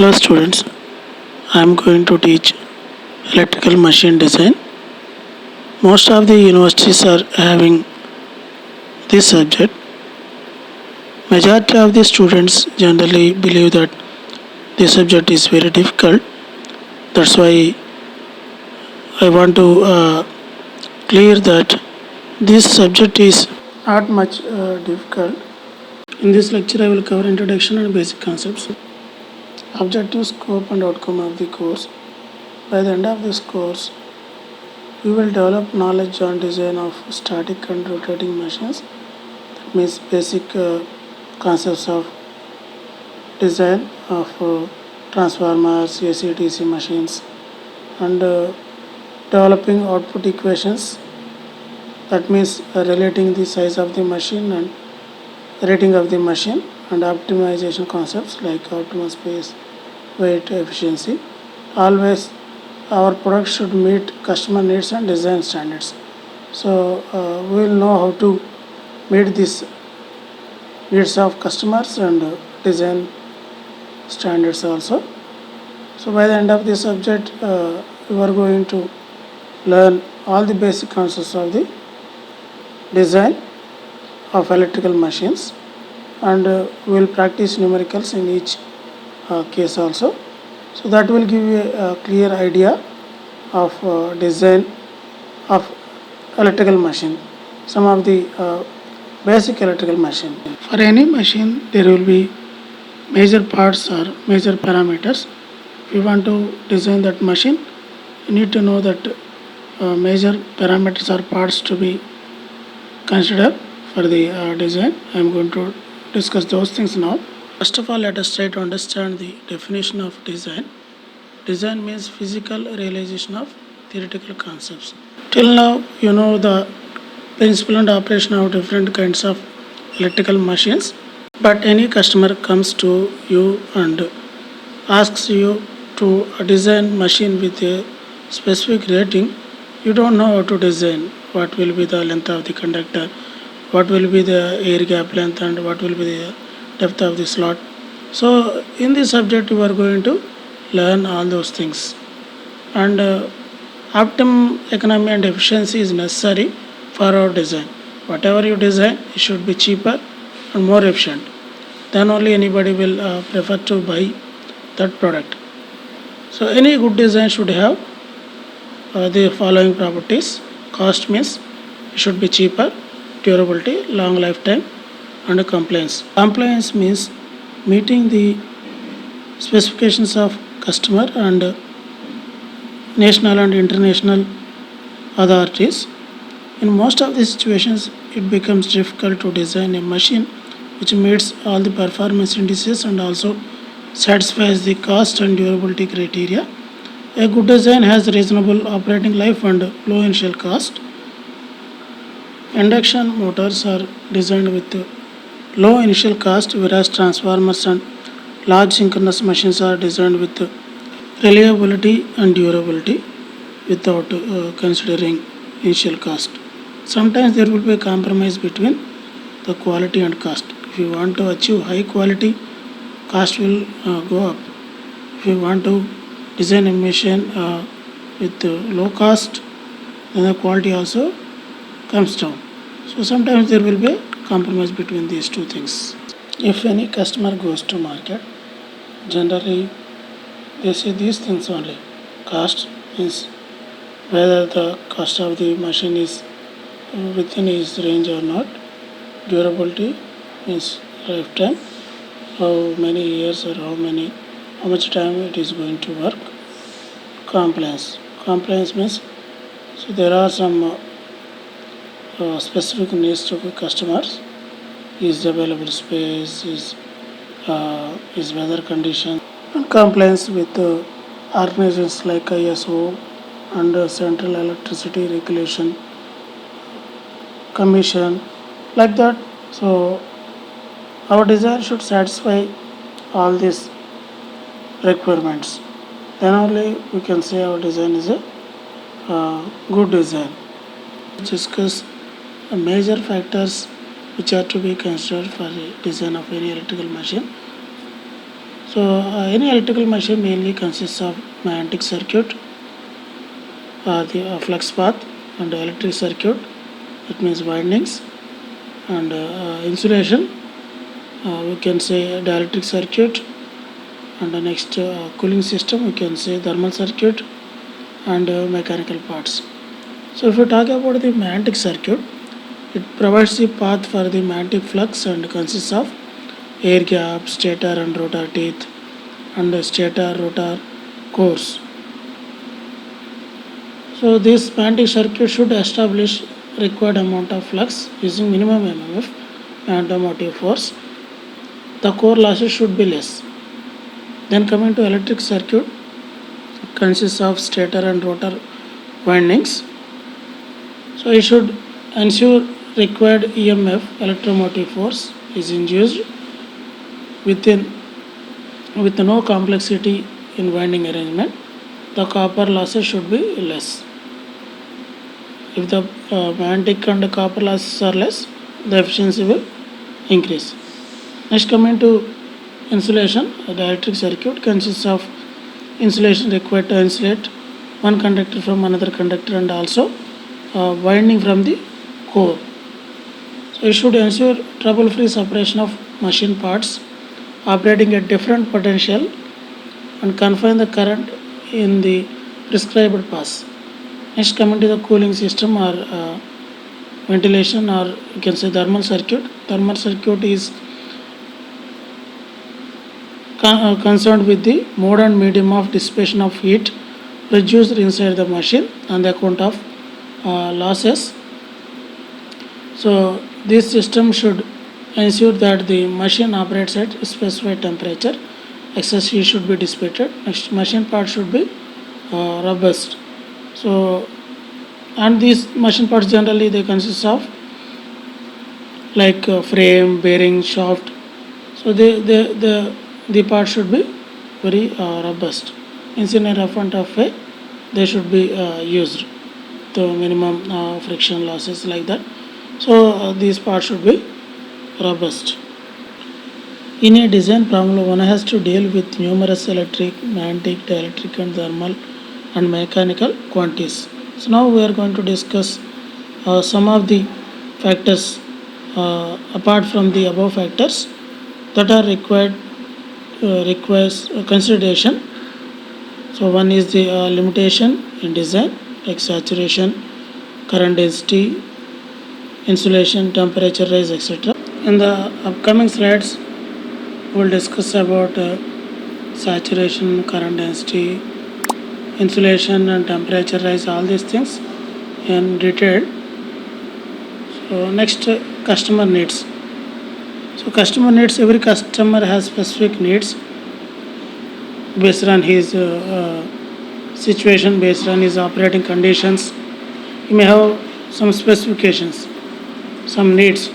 Hello students, I am going to teach electrical machine design. Most of the universities are having this subject. Majority of the students generally believe that this subject is very difficult. That's why I want to clear that this subject is not much difficult. In this lecture, I will cover introduction and basic concepts, objective, scope, and outcome of the course. By the end of this course, we will develop knowledge on design of static and rotating machines. That means basic concepts of design of transformers, AC/DC machines, and developing output equations. That means relating the size of the machine and rating of the machine, and optimization concepts like optimal space, weight, efficiency. Always our product should meet customer needs and design standards. So we will know how to meet these needs of customers and design standards also. So by the end of this subject, we are going to learn all the basic concepts of the design of electrical machines, and we will practice numericals in each case also. So that will give you a clear idea of design of electrical machine, some of the basic electrical machine. For any machine, there will be major parts or major parameters. If you want to design that machine, you need to know that major parameters or parts to be considered for the design. I am going to discuss those things now. First of all, let us try to understand the definition of design. Design means physical realization of theoretical concepts. Till now, you know the principle and operation of different kinds of electrical machines, but any customer comes to you and asks you to design machine with a specific rating. You don't know how to design. What will be the length of the conductor, what will be the air gap length, and what will be the depth of the slot. So in this subject you are going to learn all those things, and optimum economy and efficiency is necessary for our design. Whatever you design, it should be cheaper and more efficient. Then only anybody will prefer to buy that product. So any good design should have the following properties. Cost means it should be cheaper, durability, long lifetime, and compliance. Compliance means meeting the specifications of customer and national and international authorities. In most of the situations, it becomes difficult to design a machine which meets all the performance indices and also satisfies the cost and durability criteria. A good design has reasonable operating life and low initial cost. Induction motors are designed with low initial cost, whereas transformers and large synchronous machines are designed with reliability and durability without considering initial cost. Sometimes there will be a compromise between the quality and cost. If you want to achieve high quality, cost will go up. If you want to design a machine with low cost, then the quality also comes down. So sometimes there will be a compromise between these two things. If any customer goes to market, generally they say these things only. Cost means whether the cost of the machine is within his range or not. Durability means lifetime, how many years or how much time it is going to work. Compliance means, so there are some specific needs to the customers. Is available space, is weather condition, and compliance with organizations like ISO and Central Electricity Regulation Commission, like that. So our design should satisfy all these requirements. Then only we can say our design is a good design. Discuss major factors which are to be considered for the design of any electrical machine. So any electrical machine mainly consists of magnetic circuit, the flux path, and electric circuit, that means windings, and insulation, we can say dielectric circuit, and the next cooling system, we can say thermal circuit, and mechanical parts. So if we talk about the magnetic circuit, it provides the path for the magnetic flux and consists of air gap, stator and rotor teeth, and the stator rotor cores. So this magnetic circuit should establish required amount of flux using minimum MMF, magnetic motive force. The core losses should be less. Then coming to electric circuit, it consists of stator and rotor windings. So it should ensure required EMF, electromotive force, is induced with no complexity in winding arrangement. The copper losses should be less. If the magnetic and copper losses are less, the efficiency will increase. Next, coming to insulation, the electric circuit consists of insulation required to insulate one conductor from another conductor and also winding from the core. So it should ensure trouble-free separation of machine parts operating at different potential and confine the current in the prescribed path. Next, coming to the cooling system or ventilation, or you can say thermal circuit. Thermal circuit is concerned with the mode and medium of dissipation of heat produced inside the machine on the account of losses. So this system should ensure that the machine operates at specified temperature. Excess heat should be dissipated. Next, machine parts should be robust. So, and these machine parts generally they consist of like frame, bearing, shaft. So the parts should be very robust. In a rough and tough way, they should be used to minimum friction losses like that. So these parts should be robust. In a design problem, one has to deal with numerous electric, magnetic, dielectric, and thermal and mechanical quantities. So now we are going to discuss some of the factors apart from the above factors that are requires consideration. So one is the limitation in design like saturation, current density, insulation, temperature rise, etc. In the upcoming slides, we will discuss about saturation, current density, insulation and temperature rise, all these things in detail. So next, customer needs. So customer needs, every customer has specific needs based on his situation, based on his operating conditions. He may have some specifications, some needs.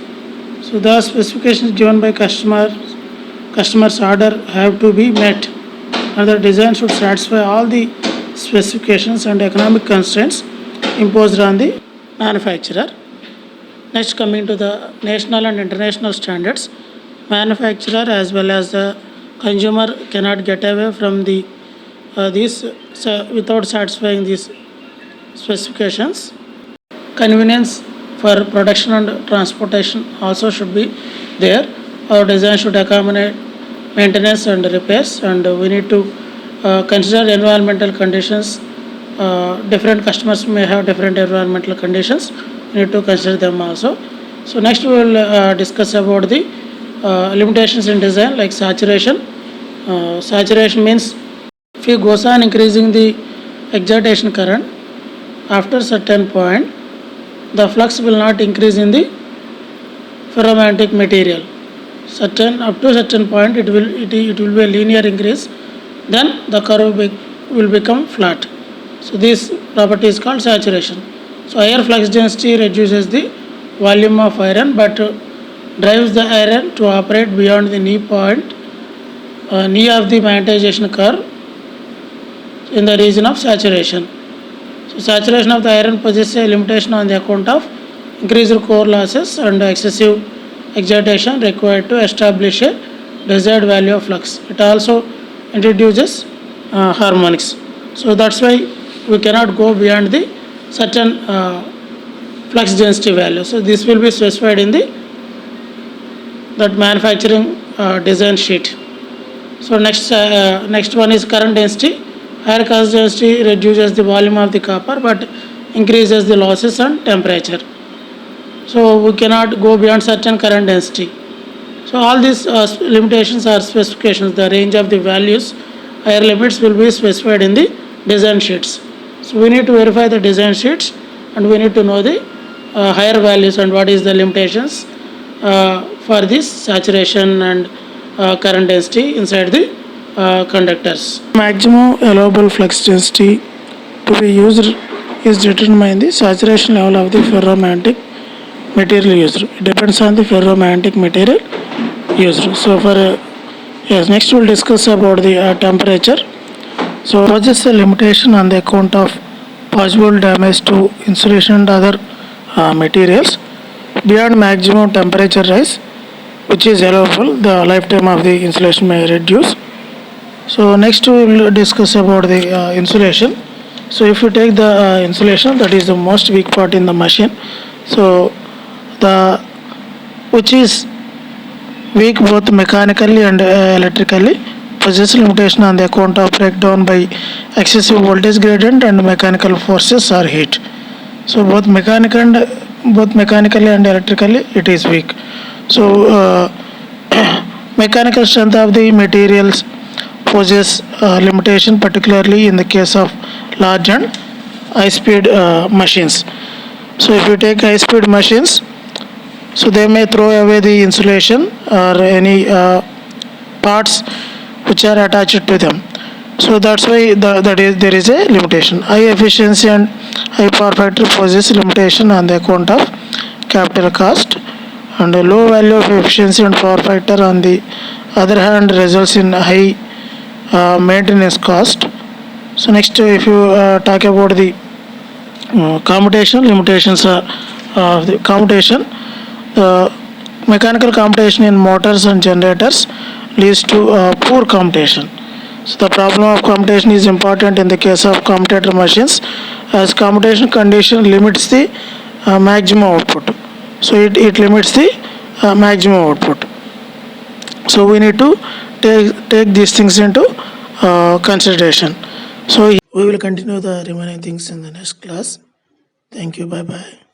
So the specifications given by customer's order have to be met, and the design should satisfy all the specifications and economic constraints imposed on the manufacturer. Next, coming to the national and international standards, manufacturer as well as the consumer cannot get away from these without satisfying these specifications. Convenience for production and transportation also should be there. Our design should accommodate maintenance and repairs, and we need to consider environmental conditions. Different customers may have different environmental conditions. We need to consider them also. So next we will discuss about the limitations in design like saturation. Saturation means if it goes on increasing the excitation current after certain point, the flux will not increase in the ferromagnetic material. Up to certain point, it will be a linear increase. Then the curve will become flat. So this property is called saturation. So higher flux density reduces the volume of iron, but drives the iron to operate beyond the knee point, knee of the magnetization curve in the region of saturation. So saturation of the iron possesses a limitation on the account of increased core losses and excessive excitation required to establish a desired value of flux. It also introduces harmonics. So that's why we cannot go beyond the certain flux density value. So this will be specified in the that manufacturing design sheet. So next one is current density. Higher current density reduces the volume of the copper but increases the losses and temperature. So we cannot go beyond certain current density. So all these limitations are specifications. The range of the values, higher limits will be specified in the design sheets. So we need to verify the design sheets and we need to know the higher values and what is the limitations for this saturation and current density inside the conductors. Maximum allowable flux density to be used is determined by the saturation level of the ferromagnetic material used. It depends on the ferromagnetic material used. So for yes, next we'll discuss about the temperature. So poses a limitation on the account of possible damage to insulation and other materials. Beyond maximum temperature rise, which is allowable, the lifetime of the insulation may reduce. So next we will discuss about the insulation. So if you take the insulation, that is the most weak part in the machine. So the which is weak both mechanically and electrically, possesses limitation on the account of breakdown by excessive voltage gradient and mechanical forces or heat. So both mechanically and electrically it is weak. So mechanical strength of the materials poses limitation, particularly in the case of large and high speed machines. So if you take high speed machines, so they may throw away the insulation or any parts which are attached to them. So that's why there is a limitation. High efficiency and high power factor poses limitation on the account of capital cost, and a low value of efficiency and power factor on the other hand results in high maintenance cost. So next if you talk about the commutation, limitations are the commutation. Mechanical commutation in motors and generators leads to poor commutation. So the problem of commutation is important in the case of commutator machines, as commutation condition limits the maximum output. So it limits the maximum output. So we need to take these things into consideration. So we will continue the remaining things in the next class. Thank you. Bye bye.